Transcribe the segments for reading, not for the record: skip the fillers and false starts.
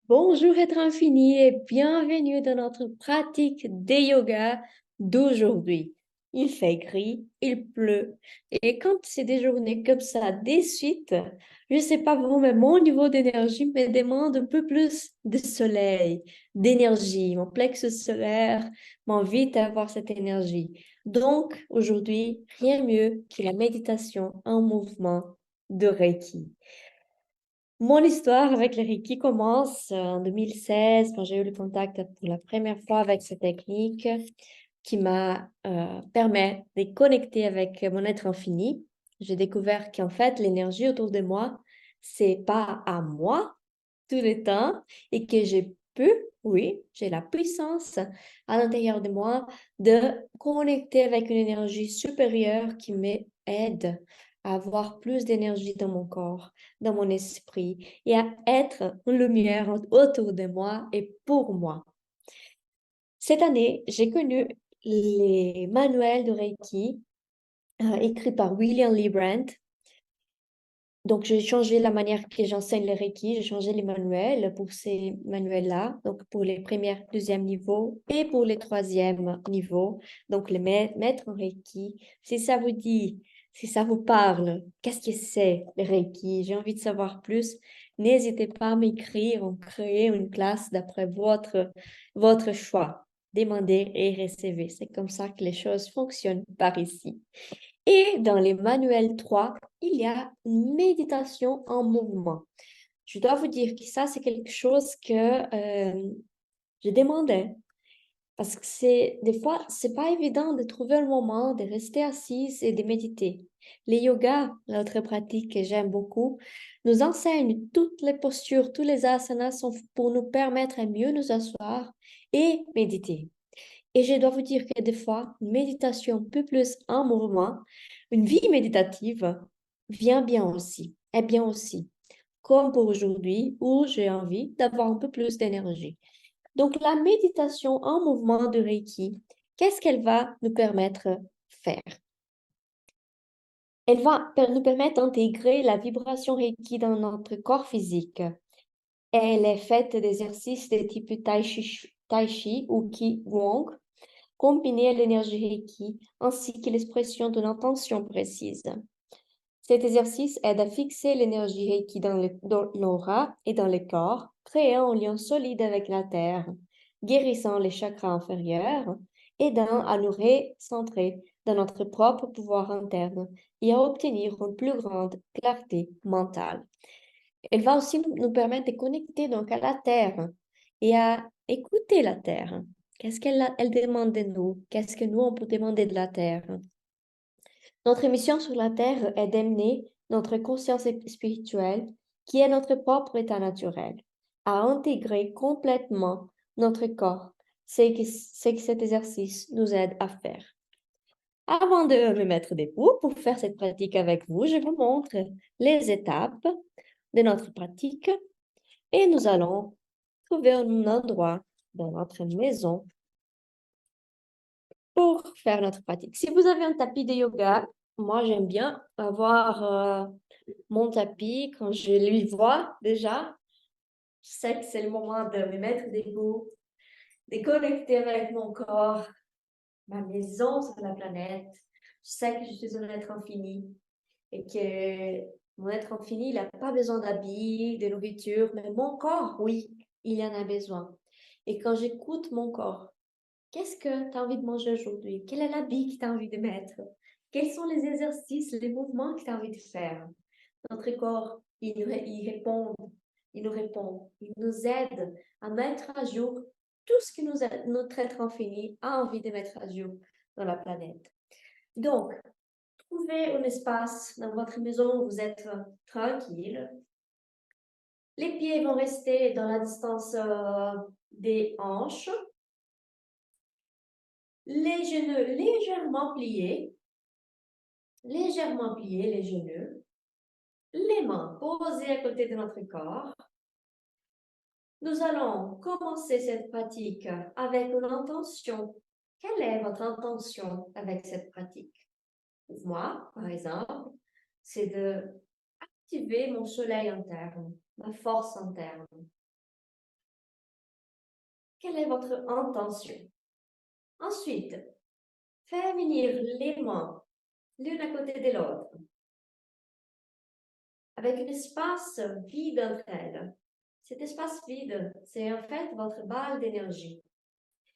Bonjour être infini et bienvenue dans notre pratique de yoga d'aujourd'hui. Il fait gris, il pleut et quand c'est des journées comme ça des suites, je ne sais pas vous, mais mon niveau d'énergie me demande un peu plus de soleil, d'énergie. Mon plexus solaire m'invite à avoir cette énergie. Donc aujourd'hui, rien mieux que la méditation en mouvement de Reiki. Mon histoire avec le Reiki commence en 2016 quand j'ai eu le contact pour la première fois avec cette technique qui m'a permis de connecter avec mon être infini. J'ai découvert qu'en fait, l'énergie autour de moi, c'est pas à moi tout le temps et que j'ai pu, oui, j'ai la puissance à l'intérieur de moi de connecter avec une énergie supérieure qui m'aide à avoir plus d'énergie dans mon corps, dans mon esprit et à être le meilleur autour de moi et pour moi. Cette année, j'ai connu les manuels de Reiki écrits par William Lee Brandt. Donc, j'ai changé la manière que j'enseigne le Reiki, j'ai changé les manuels pour ces manuels-là, donc pour les premiers, deuxième niveaux et pour les troisième niveaux, donc les maîtres en Reiki. Si ça vous dit, si ça vous parle, qu'est-ce que c'est le Reiki? J'ai envie de savoir plus. N'hésitez pas à m'écrire, on crée une classe d'après votre choix. Demandez et recevez. C'est comme ça que les choses fonctionnent par ici. Et dans les manuels 3, il y a une méditation en mouvement. Je dois vous dire que ça, c'est quelque chose que je demandais. Parce que des fois, c'est pas évident de trouver un moment, de rester assise et de méditer. Les yogas, l'autre pratique que j'aime beaucoup, nous enseignent toutes les postures, tous les asanas sont pour nous permettre à mieux nous asseoir et méditer. Et je dois vous dire que des fois, une méditation un peu plus en mouvement, une vie méditative vient bien aussi, est bien aussi, comme pour aujourd'hui où j'ai envie d'avoir un peu plus d'énergie. Donc, la méditation en mouvement de Reiki, qu'est-ce qu'elle va nous permettre de faire? Elle va nous permettre d'intégrer la vibration Reiki dans notre corps physique. Elle est faite d'exercices de type tai chi ou Qi Gong combinée à l'énergie Reiki ainsi que l'expression d'une intention précise. Cet exercice aide à fixer l'énergie Reiki dans l'aura et dans le corps, créant un lien solide avec la Terre, guérissant les chakras inférieurs, aidant à nous recentrer dans notre propre pouvoir interne et à obtenir une plus grande clarté mentale. Elle va aussi nous permettre de connecter donc à la Terre et à écouter la Terre. Qu'est-ce elle demande de nous? Qu'est-ce que nous, on peut demander de la Terre? Notre mission sur la Terre est d'amener notre conscience spirituelle, qui est notre propre état naturel, à intégrer complètement notre corps. C'est que cet exercice nous aide à faire. Avant de me mettre debout pour faire cette pratique avec vous, je vous montre les étapes de notre pratique et nous allons trouver un endroit dans notre maison pour faire notre pratique. Si vous avez un tapis de yoga, moi j'aime bien avoir mon tapis quand je lui vois déjà. Je sais que c'est le moment de me mettre debout, de connecter avec mon corps, ma maison sur la planète. Je sais que je suis un être infini et que mon être infini, il n'a pas besoin d'habits, de nourriture, mais mon corps, oui, il en a besoin. Et quand j'écoute mon corps, qu'est-ce que tu as envie de manger aujourd'hui? Quel est l'habit que tu as envie de mettre? Quels sont les exercices, les mouvements que tu as envie de faire? Notre corps, il répond, il nous répond, il nous aide à mettre à jour tout ce que notre être infini a envie de mettre à jour dans la planète. Donc, trouvez un espace dans votre maison où vous êtes tranquille. Les pieds vont rester dans la distance des hanches. Les genoux légèrement pliés les genoux, les mains posées à côté de notre corps. Nous allons commencer cette pratique avec une intention. Quelle est votre intention avec cette pratique? Pour moi, par exemple, c'est de activer mon soleil interne, ma force interne. Quelle est votre intention? Ensuite, faites venir les mains l'une à côté de l'autre, avec un espace vide entre elles. Cet espace vide, c'est en fait votre balle d'énergie.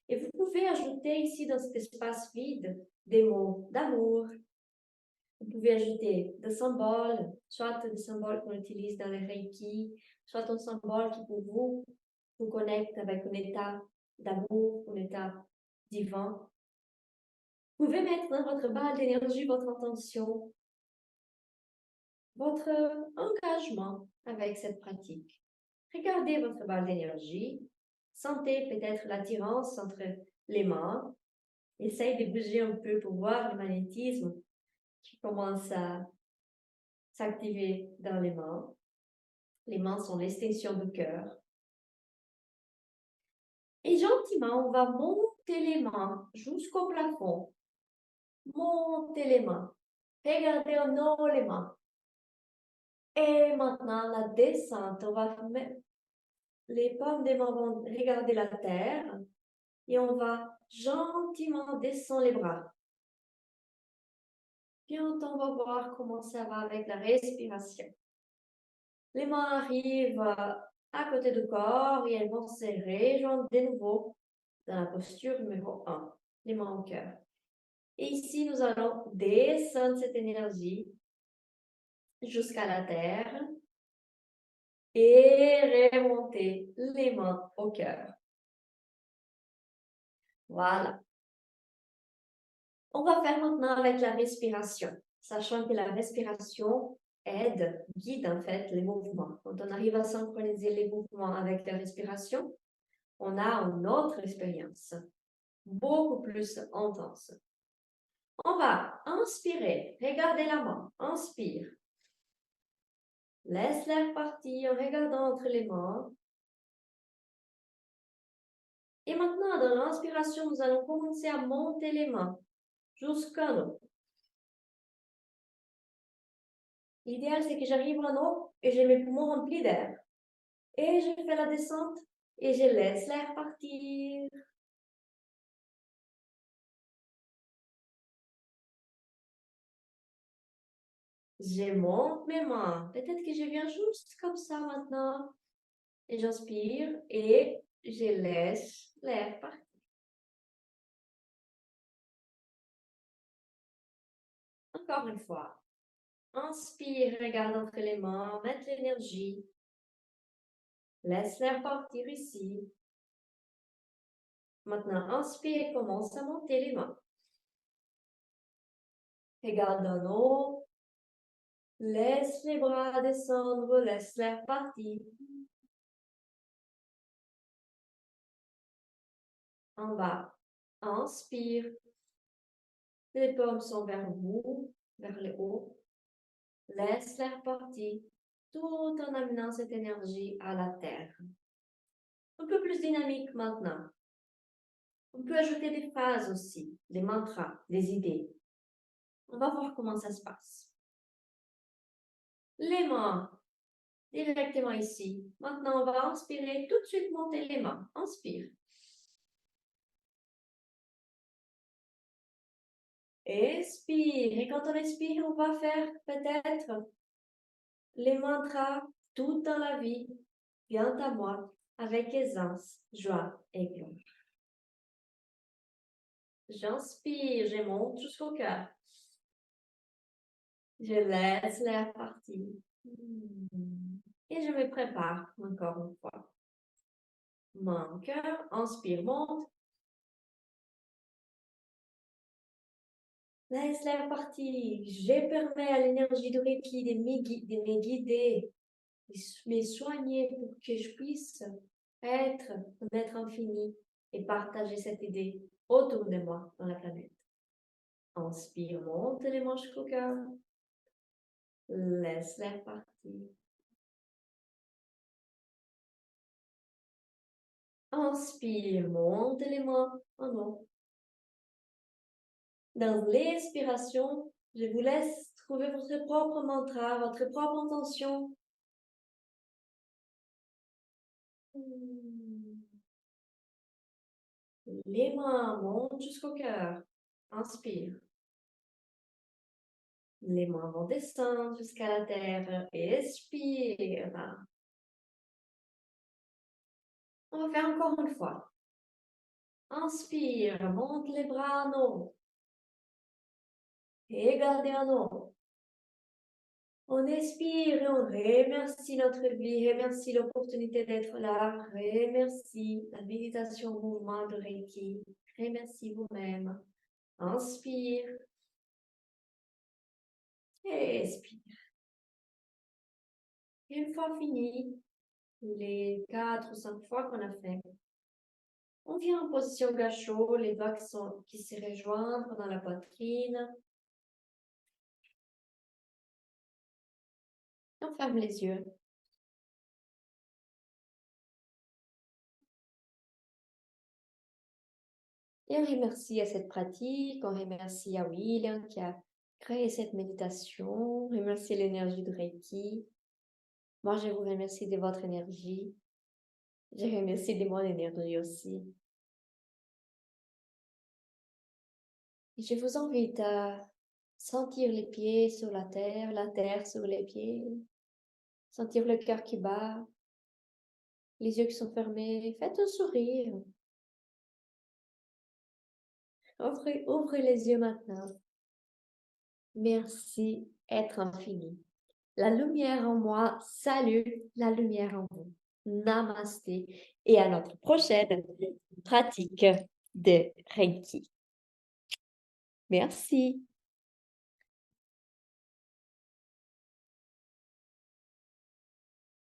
Et vous pouvez ajouter ici dans cet espace vide des mots d'amour. Vous pouvez ajouter des symboles, soit des symboles qu'on utilise dans le Reiki, soit un symbole qui pour vous vous connecte avec un état d'amour, un état divin. Vous pouvez mettre dans votre balle d'énergie votre intention, votre engagement avec cette pratique. Regardez votre balle d'énergie, sentez peut-être l'attirance entre les mains, essayez de bouger un peu pour voir le magnétisme qui commence à s'activer dans les mains. Les mains sont l'extension du cœur. Et gentiment, on va monter les mains jusqu'au plafond. Montez les mains. Regardez en haut les mains. Et maintenant, la descente, on va mettre les paumes des mains vont regarder la terre et on va gentiment descendre les bras. Puis on va voir comment ça va avec la respiration. Les mains arrivent à côté du corps et elles vont se rejoindre de nouveau dans la posture numéro 1, les mains au cœur. Et ici, nous allons descendre cette énergie jusqu'à la terre et remonter les mains au cœur. Voilà. On va faire maintenant avec la respiration, sachant que la respiration aide, guide en fait les mouvements. Quand on arrive à synchroniser les mouvements avec la respiration, on a une autre expérience, beaucoup plus intense. On va inspirer, regardez la main, inspire. Laisse l'air partir en regardant entre les mains. Et maintenant, dans l'inspiration, nous allons commencer à monter les mains jusqu'en haut. L'idéal, c'est que j'arrive en haut et j'ai mes poumons remplis d'air. Et je fais la descente et je laisse l'air partir. Je monte mes mains. Peut-être que je viens juste comme ça maintenant. Et j'inspire et je laisse l'air partir. Encore une fois. Inspire, regarde entre les mains, mettre l'énergie. Laisse l'air partir ici. Maintenant, inspire et commence à monter les mains. Regarde en haut. Laisse les bras descendre, laisse l'air partir. En bas, inspire. Les paumes sont vers vous, vers le haut. Laisse l'air partir, tout en amenant cette énergie à la terre. Un peu plus dynamique maintenant. On peut ajouter des phrases aussi, des mantras, des idées. On va voir comment ça se passe. Les mains directement ici. Maintenant, on va inspirer, tout de suite monter les mains. Inspire. Expire. Et quand on expire, on va faire peut-être les mantras tout dans la vie. Viens à moi avec aisance, joie et gloire. J'inspire, je monte jusqu'au cœur. Je laisse l'air partir. Et je me prépare encore une fois. Mon cœur, inspire, monte. Laisse l'air partir. Je permets à l'énergie de Reiki de me guider, de me soigner pour que je puisse être un être infini et partager cette idée autour de moi dans la planète. Inspire, monte les manches jusqu'au cœur. Laisse l'air partir. Inspire, monte les mains en haut. Dans l'expiration, je vous laisse trouver votre propre mantra, votre propre intention. Les mains montent jusqu'au cœur. Inspire. Les mains vont descendre jusqu'à la terre. Expire. On va faire encore une fois. Inspire, monte les bras en haut. Et gardez en haut. On expire et on remercie notre vie, remercie l'opportunité d'être là, remercie la méditation, mouvement de Reiki, remercie vous-même. Inspire et expire. Et une fois fini, les 4 ou 5 fois qu'on a fait, on vient en position gâchot, les doigts qui se rejoignent dans la poitrine. On ferme les yeux. Et on remercie à cette pratique, on remercie à William qui a créé cette méditation, on remercie l'énergie de Reiki. Moi, je vous remercie de votre énergie. Je remercie de mon énergie aussi. Et je vous invite à sentir les pieds sur la terre sur les pieds, sentir le cœur qui bat, les yeux qui sont fermés. Faites un sourire. Ouvrez les yeux maintenant. Merci, être infini. La lumière en moi salue la lumière en vous. Namasté et à notre prochaine pratique de Reiki. Merci.